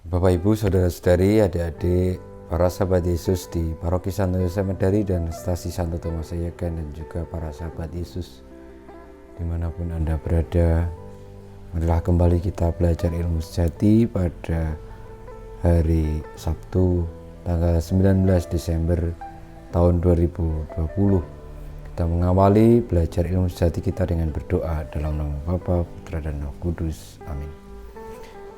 Bapak Ibu, Saudara-saudari, adik-adik, para sahabat Yesus di Paroki Santo Yosef Medari dan Stasi Santo Thomas Ayeken, dan juga para sahabat Yesus dimanapun Anda berada. Marilah kembali kita belajar ilmu sejati pada hari Sabtu tanggal 19 Desember tahun 2020. Kita mengawali belajar ilmu sejati kita dengan berdoa dalam nama Bapa, Putra, dan Roh Kudus. Amin.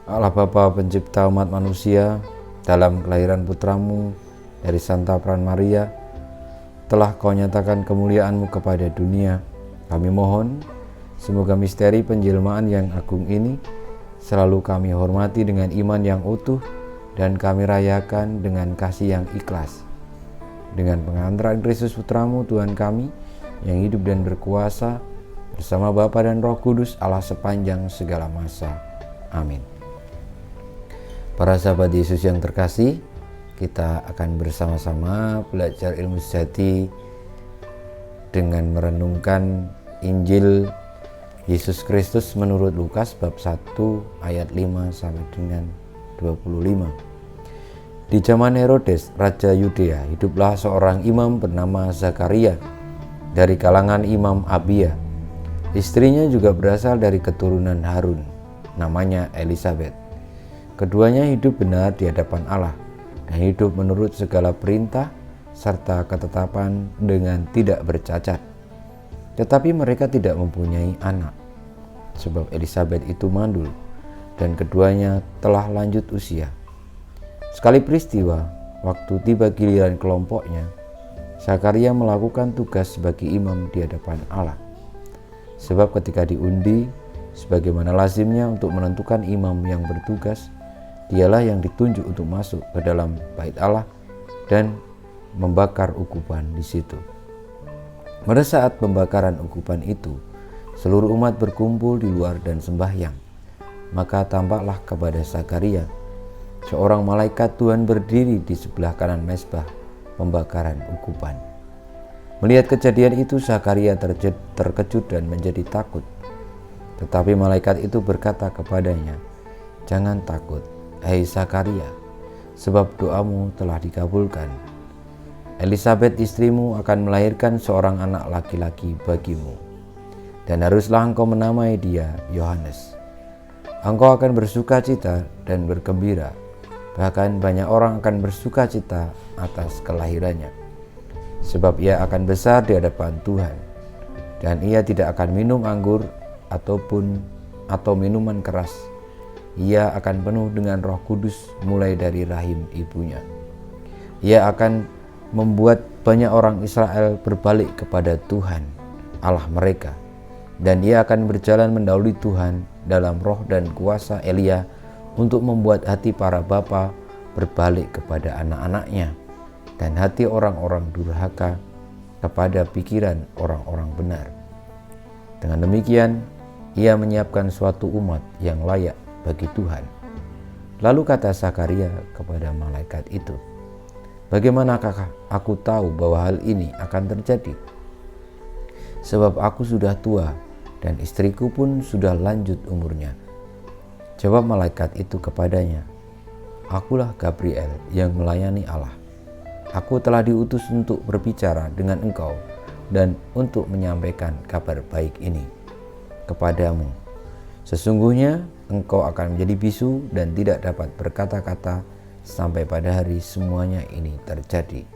Allah Bapa pencipta umat manusia, dalam kelahiran putramu dari Santa Peran Maria, telah kau nyatakan kemuliaan-Mu kepada dunia. Kami mohon, semoga misteri penjelmaan yang agung ini selalu kami hormati dengan iman yang utuh dan kami rayakan dengan kasih yang ikhlas. Dengan pengantaran Kristus Putramu Tuhan kami, yang hidup dan berkuasa bersama Bapa dan Roh Kudus Allah sepanjang segala masa. Amin. Para sahabat Yesus yang terkasih, kita akan bersama-sama belajar ilmu sejati dengan merenungkan Injil Yesus Kristus menurut Lukas bab 1 ayat 5 sampai dengan 25. Di zaman Herodes, Raja Yudea, hiduplah seorang imam bernama Zakaria dari kalangan Imam Abia. Istrinya juga berasal dari keturunan Harun, namanya Elisabet. Keduanya hidup benar di hadapan Allah dan hidup menurut segala perintah serta ketetapan dengan tidak bercacat. Tetapi mereka tidak mempunyai anak, sebab Elisabet itu mandul dan keduanya telah lanjut usia. Sekali peristiwa, waktu tiba giliran kelompoknya, Zakaria melakukan tugas sebagai imam di hadapan Allah. Sebab ketika diundi, sebagaimana lazimnya untuk menentukan imam yang bertugas, dialah yang ditunjuk untuk masuk ke dalam bait Allah dan membakar ukupan di situ. Pada saat pembakaran ukupan itu, seluruh umat berkumpul di luar dan sembahyang. Maka tampaklah kepada Zakaria seorang malaikat Tuhan berdiri di sebelah kanan mezbah pembakaran ukupan. Melihat kejadian itu, Zakaria terkejut dan menjadi takut. Tetapi malaikat itu berkata kepadanya, "Jangan takut, hai Zakaria, sebab doamu telah dikabulkan. Elisabet istrimu akan melahirkan seorang anak laki-laki bagimu, dan haruslah engkau menamai dia Yohanes. Engkau akan bersukacita dan bergembira, bahkan banyak orang akan bersukacita atas kelahirannya, sebab ia akan besar di hadapan Tuhan, dan ia tidak akan minum anggur atau minuman keras. Ia akan penuh dengan Roh Kudus mulai dari rahim ibunya. Ia akan membuat banyak orang Israel berbalik kepada Tuhan Allah mereka, dan ia akan berjalan mendahului Tuhan dalam roh dan kuasa Elia untuk membuat hati para bapa berbalik kepada anak-anaknya dan hati orang-orang durhaka kepada pikiran orang-orang benar. Dengan demikian, ia menyiapkan suatu umat yang layak bagi Tuhan." Lalu kata Zakaria kepada malaikat itu, "Bagaimanakah aku tahu bahwa hal ini akan terjadi? Sebab aku sudah tua dan istriku pun sudah lanjut umurnya." Jawab malaikat itu kepadanya, "Akulah Gabriel yang melayani Allah. Aku telah diutus untuk berbicara dengan engkau dan untuk menyampaikan kabar baik ini kepadamu. Sesungguhnya engkau akan menjadi bisu dan tidak dapat berkata-kata sampai pada hari semuanya ini terjadi.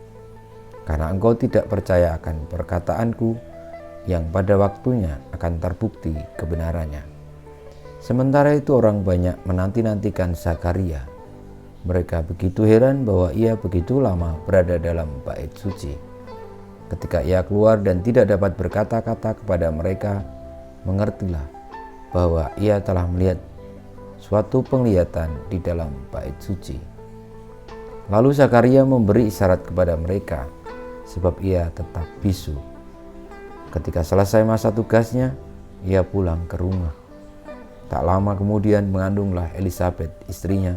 Karena engkau tidak percaya akan perkataanku yang pada waktunya akan terbukti kebenarannya." Sementara itu orang banyak menanti-nantikan Zakaria. Mereka begitu heran bahwa ia begitu lama berada dalam bait suci. Ketika ia keluar dan tidak dapat berkata-kata kepada mereka, mengertilah bahwa ia telah melihat suatu penglihatan di dalam bait suci. Lalu Zakaria memberi isyarat kepada mereka, sebab ia tetap bisu. Ketika selesai masa tugasnya, ia pulang ke rumah. Tak lama kemudian mengandunglah Elisabet istrinya,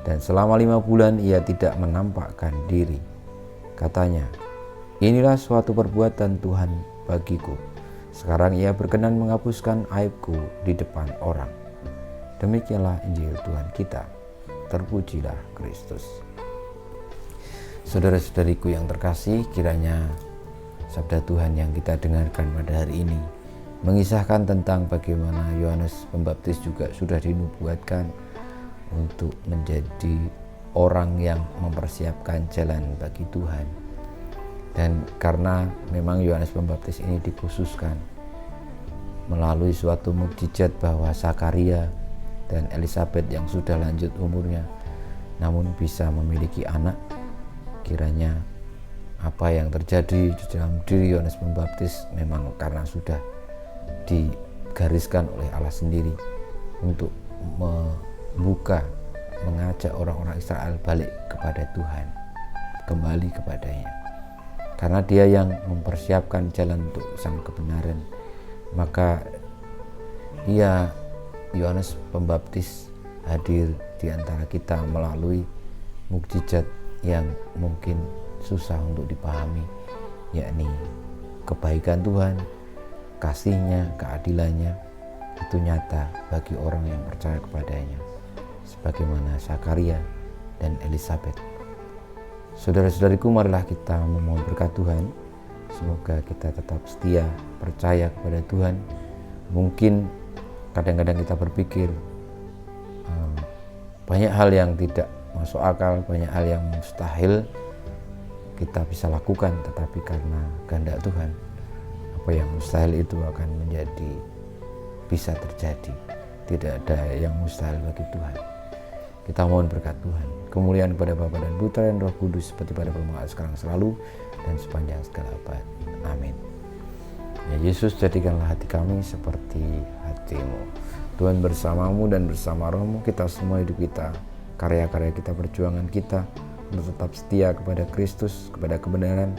dan selama 5 bulan ia tidak menampakkan diri. Katanya, "Inilah suatu perbuatan Tuhan bagiku. Sekarang ia berkenan menghapuskan aibku di depan orang." Demikianlah Injil Tuhan kita. Terpujilah Kristus. Saudara-saudariku yang terkasih, kiranya sabda Tuhan yang kita dengarkan pada hari ini mengisahkan tentang bagaimana Yohanes Pembaptis juga sudah dinubuatkan untuk menjadi orang yang mempersiapkan jalan bagi Tuhan. Dan karena memang Yohanes Pembaptis ini dikhususkan melalui suatu mukjizat bahwa Zakaria dan Elisabet yang sudah lanjut umurnya namun bisa memiliki anak, kiranya apa yang terjadi di dalam diri Yohanes Pembaptis memang karena sudah digariskan oleh Allah sendiri untuk mengajak orang-orang Israel balik kepada Tuhan, kembali kepadanya. Karena dia yang mempersiapkan jalan untuk sang kebenaran, maka Yohanes Pembaptis hadir di antara kita melalui mukjizat yang mungkin susah untuk dipahami, yakni kebaikan Tuhan, kasih-Nya, keadilannya itu nyata bagi orang yang percaya kepadanya, sebagaimana Zakaria dan Elisabet. Saudara-saudariku, marilah kita memohon berkat Tuhan. Semoga kita tetap setia, percaya kepada Tuhan. Mungkin kadang-kadang kita berpikir banyak hal yang tidak masuk akal, banyak hal yang mustahil kita bisa lakukan, tetapi karena kehendak Tuhan, apa yang mustahil itu akan menjadi bisa terjadi. Tidak ada yang mustahil bagi Tuhan. Kita mohon berkat Tuhan, kemuliaan kepada Bapa dan Putra dan Roh Kudus, seperti pada permulaan sekarang selalu dan sepanjang segala abad. Amin. Ya Yesus, jadikanlah hati kami seperti hati-Mu. Tuhan bersamamu dan bersama rohmu, kita semua hidup kita, karya-karya kita, perjuangan kita untuk tetap setia kepada Kristus, kepada kebenaran,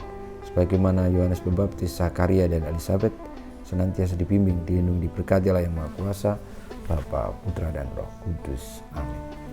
sebagaimana Yohanes Pembaptis, Zakaria dan Elisabet senantiasa dibimbing, dilindungi, diberkati oleh Yang Maha Kuasa, Bapa, Putra dan Roh Kudus. Amin.